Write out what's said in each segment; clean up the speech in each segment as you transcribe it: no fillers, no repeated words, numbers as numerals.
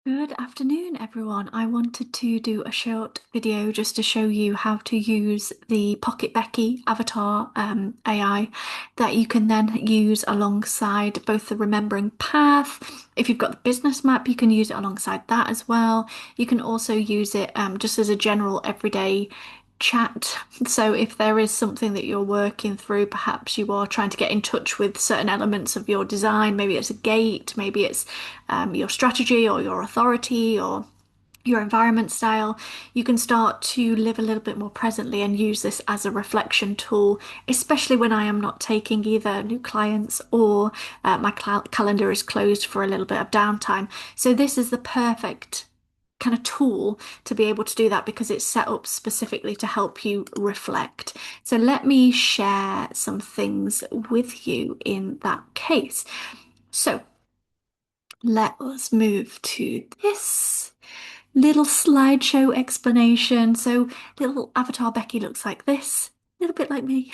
Good afternoon, everyone. I wanted to do a short video just to show you how to use the Pocket Becky avatar AI that you can then use alongside both the remembering path. If you've got the business map, you can use it alongside that as well. You can also use it just as a general everyday chat. So if there is something that you're working through, perhaps you are trying to get in touch with certain elements of your design, maybe it's a gate, maybe it's your strategy or your authority or your environment style, you can start to live a little bit more presently and use this as a reflection tool, especially when I am not taking either new clients or my calendar is closed for a little bit of downtime. So this is the perfect kind of tool to be able to do that because it's set up specifically to help you reflect. So let me share some things with you in that case. So let us move to this little slideshow explanation. So little avatar Becky looks like this, a little bit like me.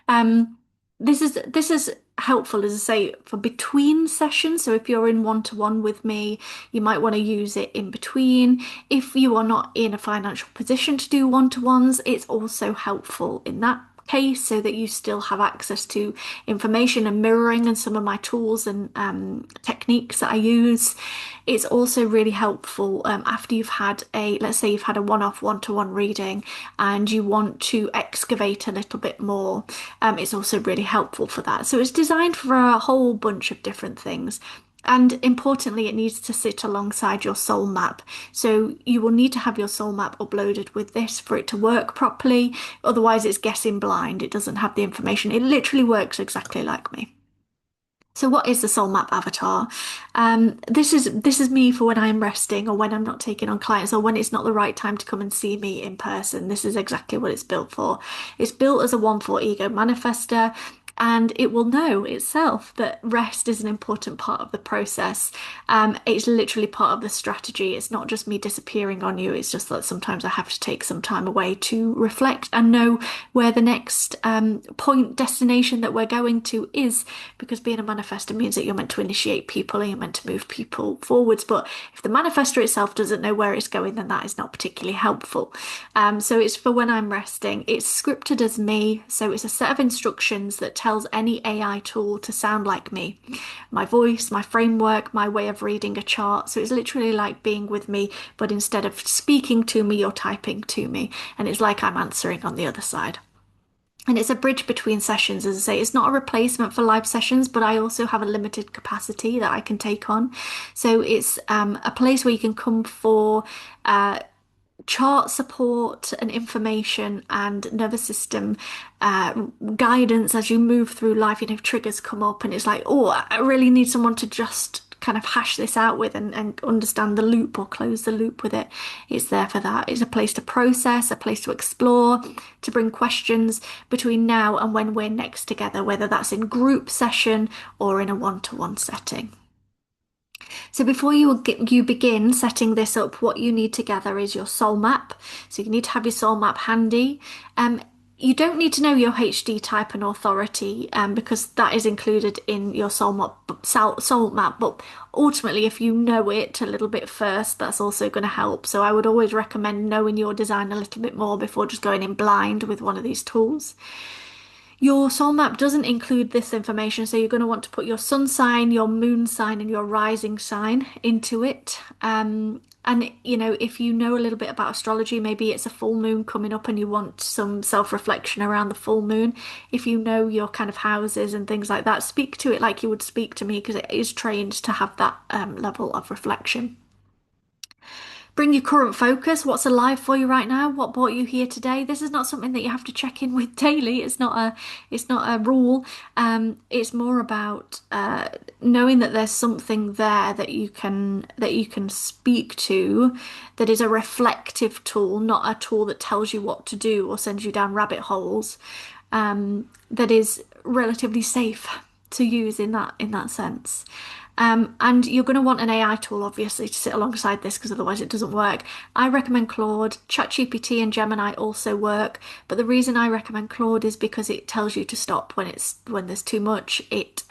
Um, this is helpful, as I say, for between sessions. So if you're in one-to-one with me, you might want to use it in between. If you are not in a financial position to do one-to-ones, it's also helpful in that case so that you still have access to information and mirroring and some of my tools and techniques that I use. It's also really helpful after you've had let's say you've had a one-off one-to-one reading and you want to excavate a little bit more. It's also really helpful for that. So it's designed for a whole bunch of different things. And importantly, it needs to sit alongside your soul map. So you will need to have your soul map uploaded with this for it to work properly. Otherwise, it's guessing blind. It doesn't have the information. It literally works exactly like me. So what is the soul map avatar? This is me for when I'm resting or when I'm not taking on clients or when it's not the right time to come and see me in person. This is exactly what it's built for. It's built as a 1/4 ego manifester. And it will know itself that rest is an important part of the process. It's literally part of the strategy. It's not just me disappearing on you. It's just that sometimes I have to take some time away to reflect and know where the next point destination that we're going to is, because being a manifestor means that you're meant to initiate people and you're meant to move people forwards. But if the manifestor itself doesn't know where it's going, then that is not particularly helpful. So it's for when I'm resting. It's scripted as me, so it's a set of instructions that tells any AI tool to sound like me. My voice, my framework, my way of reading a chart. So it's literally like being with me, but instead of speaking to me, you're typing to me, and it's like I'm answering on the other side. And it's a bridge between sessions, as I say. It's not a replacement for live sessions, but I also have a limited capacity that I can take on. So it's a place where you can come for chart support and information and nervous system uh, guidance as you move through life. You know, if triggers come up and it's like, oh, I really need someone to just kind of hash this out with and understand the loop or close the loop with it. It's there for that. It's a place to process, a place to explore, to bring questions between now and when we're next together, whether that's in group session or in a one-to-one setting. So before you begin setting this up, what you need to gather is your soul map. So you need to have your soul map handy. You don't need to know your HD type and authority because that is included in your soul map. But ultimately, if you know it a little bit first, that's also going to help. So I would always recommend knowing your design a little bit more before just going in blind with one of these tools. Your soul map doesn't include this information, so you're going to want to put your sun sign, your moon sign, and your rising sign into it. And if you know a little bit about astrology, maybe it's a full moon coming up and you want some self-reflection around the full moon. If you know your kind of houses and things like that, speak to it like you would speak to me because it is trained to have that level of reflection. Bring your current focus. What's alive for you right now? What brought you here today? This is not something that you have to check in with daily. It's not a rule. It's more about knowing that there's something there that you can speak to, that is a reflective tool, not a tool that tells you what to do or sends you down rabbit holes. That is relatively safe to use in that sense. And you're going to want an AI tool, obviously, to sit alongside this because otherwise it doesn't work. I recommend Claude. ChatGPT and Gemini also work, but the reason I recommend Claude is because it tells you to stop when there's too much. It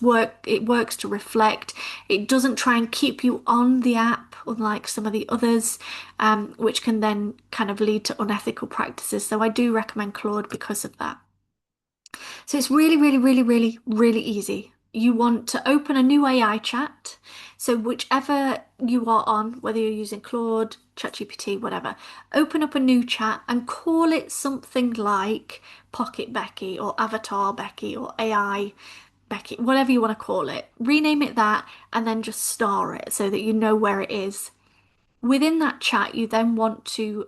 works to reflect. It doesn't try and keep you on the app, unlike some of the others, which can then kind of lead to unethical practices. So I do recommend Claude because of that. So it's really, really, really, really, really easy. You want to open a new AI chat. So whichever you are on, whether you're using Claude, ChatGPT, whatever, open up a new chat and call it something like Pocket Becky or Avatar Becky or AI Becky, whatever you want to call it. Rename it that and then just star it so that you know where it is. Within that chat, you then want to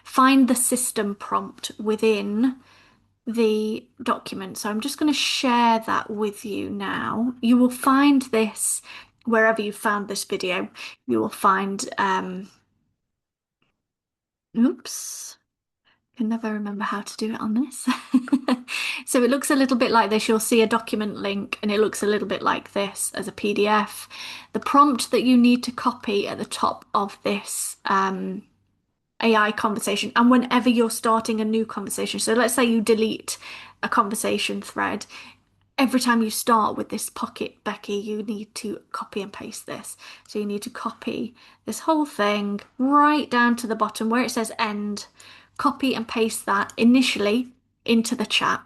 find the system prompt within the document. So I'm just going to share that with you now. You will find this wherever you found this video. You will find, oops, can never remember how to do it on this. So it looks a little bit like this. You'll see a document link and it looks a little bit like this as a PDF. The prompt that you need to copy at the top of this AI conversation and whenever you're starting a new conversation. So let's say you delete a conversation thread. Every time you start with this Pocket Becky, you need to copy and paste this. So you need to copy this whole thing right down to the bottom where it says end, copy and paste that initially into the chat.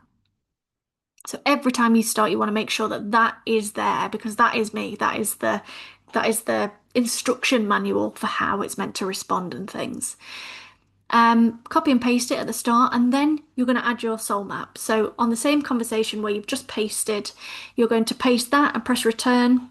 So every time you start, you want to make sure that that is there because that is me. That is the instruction manual for how it's meant to respond and things. Copy and paste it at the start, and then you're going to add your soul map. So on the same conversation where you've just pasted, you're going to paste that and press return.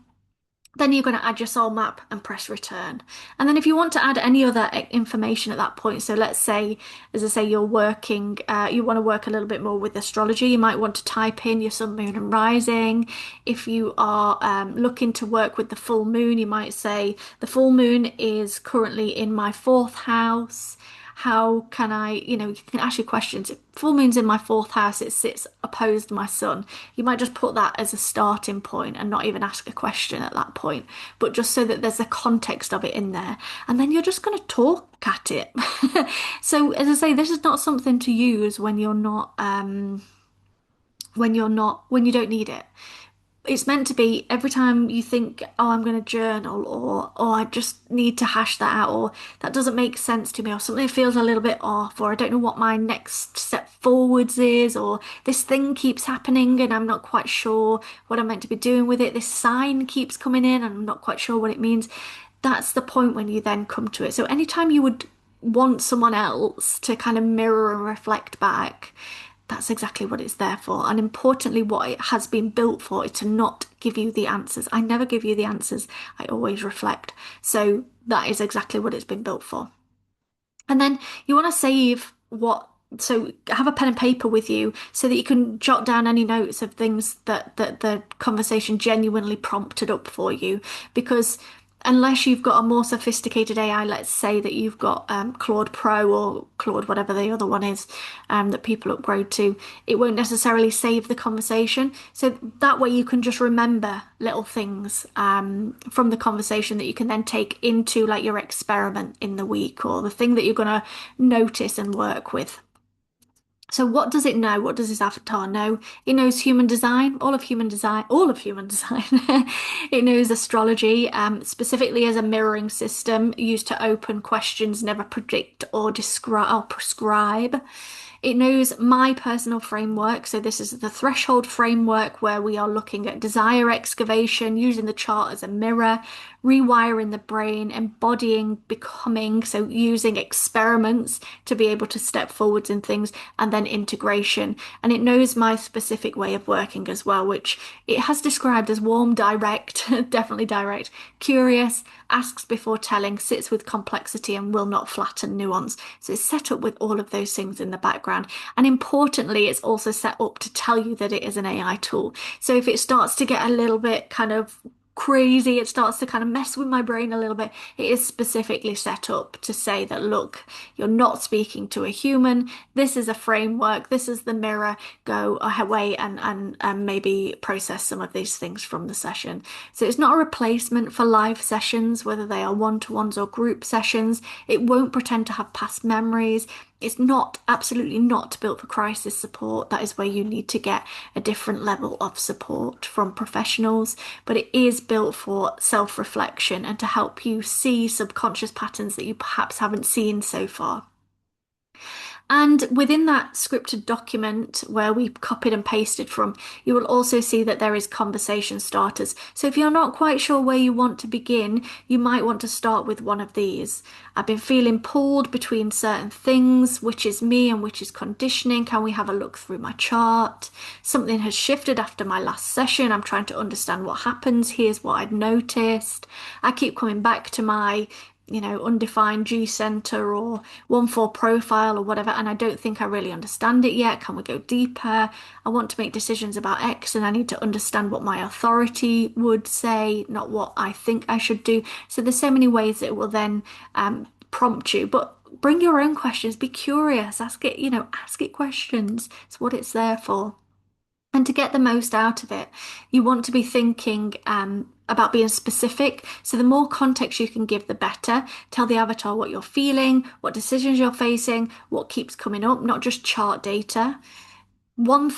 Then you're going to add your soul map and press return. And then if you want to add any other information at that point, so let's say, as I say, you're working, you want to work a little bit more with astrology, you might want to type in your sun, moon, and rising. If you are looking to work with the full moon, you might say, the full moon is currently in my fourth house. How can you can ask your questions. If full moon's in my fourth house, it sits opposed to my sun. You might just put that as a starting point and not even ask a question at that point, but just so that there's a context of it in there. And then you're just going to talk at it. So as I say, this is not something to use when you don't need it. It's meant to be every time you think, oh, I'm going to journal, or oh, I just need to hash that out, or that doesn't make sense to me, or something feels a little bit off, or I don't know what my next step forwards is, or this thing keeps happening and I'm not quite sure what I'm meant to be doing with it. This sign keeps coming in and I'm not quite sure what it means. That's the point when you then come to it. So anytime you would want someone else to kind of mirror and reflect back, that's exactly what it's there for. And importantly, what it has been built for is to not give you the answers. I never give you the answers. I always reflect. So that is exactly what it's been built for. And then you want to save so have a pen and paper with you so that you can jot down any notes of things that the conversation genuinely prompted up for you. Because unless you've got a more sophisticated AI, let's say that you've got Claude Pro or Claude, whatever the other one is that people upgrade to, it won't necessarily save the conversation. So that way you can just remember little things from the conversation that you can then take into like your experiment in the week or the thing that you're going to notice and work with. So what does it know? What does this avatar know? It knows human design, all of human design. It knows astrology, specifically as a mirroring system used to open questions, never predict or describe or prescribe. It knows my personal framework. So this is the threshold framework where we are looking at desire excavation, using the chart as a mirror, rewiring the brain, embodying becoming, so using experiments to be able to step forwards in things, and then integration. And it knows my specific way of working as well, which it has described as warm, direct, definitely direct, curious, asks before telling, sits with complexity, and will not flatten nuance. So it's set up with all of those things in the background. And importantly, it's also set up to tell you that it is an AI tool. So if it starts to get a little bit kind of crazy. It starts to kind of mess with my brain a little bit. It is specifically set up to say that, look, you're not speaking to a human. This is a framework. This is the mirror. Go away and maybe process some of these things from the session. So it's not a replacement for live sessions, whether they are one-to-ones or group sessions. It won't pretend to have past memories. It's not, absolutely not built for crisis support. That is where you need to get a different level of support from professionals, but it is built for self-reflection and to help you see subconscious patterns that you perhaps haven't seen so far. And within that scripted document where we copied and pasted from, you will also see that there is conversation starters. So if you're not quite sure where you want to begin, you might want to start with one of these. I've been feeling pulled between certain things, which is me and which is conditioning. Can we have a look through my chart? Something has shifted after my last session. I'm trying to understand what happens. Here's what I'd noticed. I keep coming back to my undefined G center or 1-4 profile or whatever, and I don't think I really understand it yet. Can we go deeper? I want to make decisions about X and I need to understand what my authority would say, not what I think I should do. So there's so many ways that it will then prompt you, but bring your own questions, be curious, ask it, ask it questions. It's what it's there for. And to get the most out of it, you want to be thinking about being specific. So the more context you can give, the better. Tell the avatar what you're feeling, what decisions you're facing, what keeps coming up, not just chart data. One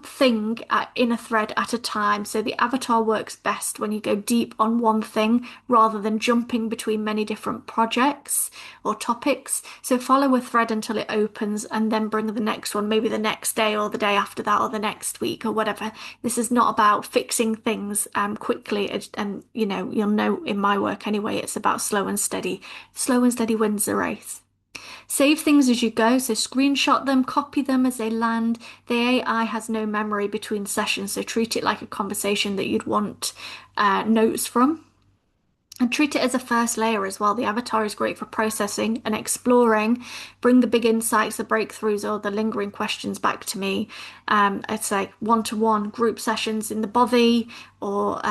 thing in a thread at a time. So the avatar works best when you go deep on one thing rather than jumping between many different projects or topics. So follow a thread until it opens and then bring the next one, maybe the next day or the day after that or the next week or whatever. This is not about fixing things quickly, and you'll know in my work anyway, it's about slow and steady. Slow and steady wins the race. Save things as you go, so screenshot them, copy them as they land. The AI has no memory between sessions, so treat it like a conversation that you'd want notes from. And treat it as a first layer as well. The avatar is great for processing and exploring. Bring the big insights, the breakthroughs, or the lingering questions back to me. It's like one-to-one group sessions in the body or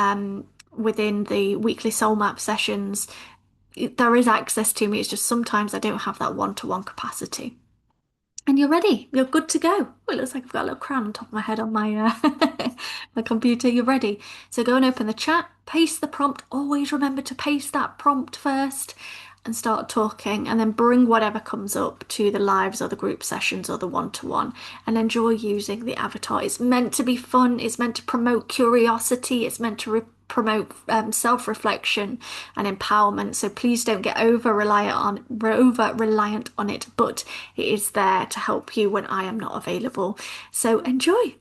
within the weekly soul map sessions. There is access to me. It's just sometimes I don't have that one-to-one capacity. And you're ready. You're good to go. Oh, it looks like I've got a little crown on top of my head on my my computer. You're ready. So go and open the chat, paste the prompt. Always remember to paste that prompt first and start talking, and then bring whatever comes up to the lives or the group sessions or the one-to-one and enjoy using the avatar. It's meant to be fun. It's meant to promote curiosity. It's meant to promote self-reflection and empowerment. So please don't get over reliant on it, but it is there to help you when I am not available. So enjoy.